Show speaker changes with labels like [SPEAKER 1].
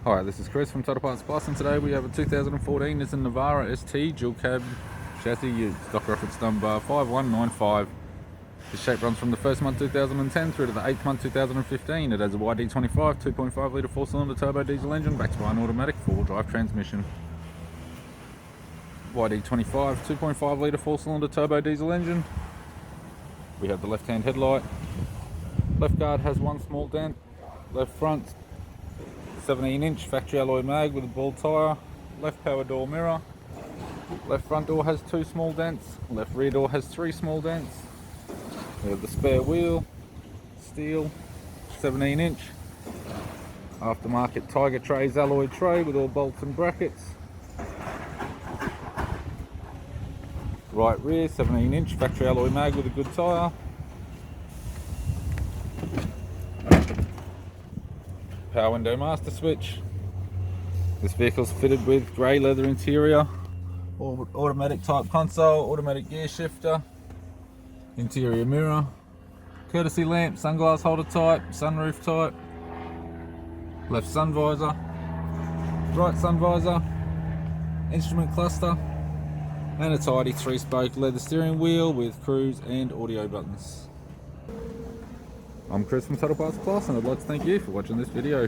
[SPEAKER 1] Hi, this is Chris from Total Parts Plus, and today we have a 2014 Nissan Navara ST dual cab chassis used. Stock reference number 5195. This shape runs from the 1st month 2010 through to the 8th month 2015. It has a YD25 2.5 litre 4-cylinder turbo diesel engine backed by an automatic 4-wheel drive transmission. YD25 2.5 litre 4-cylinder turbo diesel engine. We have the left-hand headlight. Left guard has one small dent. Left front 17-inch factory alloy mag with a bald tyre. Left power door mirror. Left front door has 2 small dents. Left rear door has 3 small dents. We have the spare wheel, steel, 17-inch. Aftermarket Tiger Trays alloy tray with all bolts and brackets. Right rear 17-inch factory alloy mag with a good tyre. Power window master switch. This vehicle's fitted with grey leather interior, automatic type console, automatic gear shifter, interior mirror, courtesy lamp, sunglass holder type, sunroof type, left sun visor, right sun visor, instrument cluster, and a tidy 3-spoke leather steering wheel with cruise and audio buttons. I'm Chris from Total Parts Plus, and I'd like to thank you for watching this video.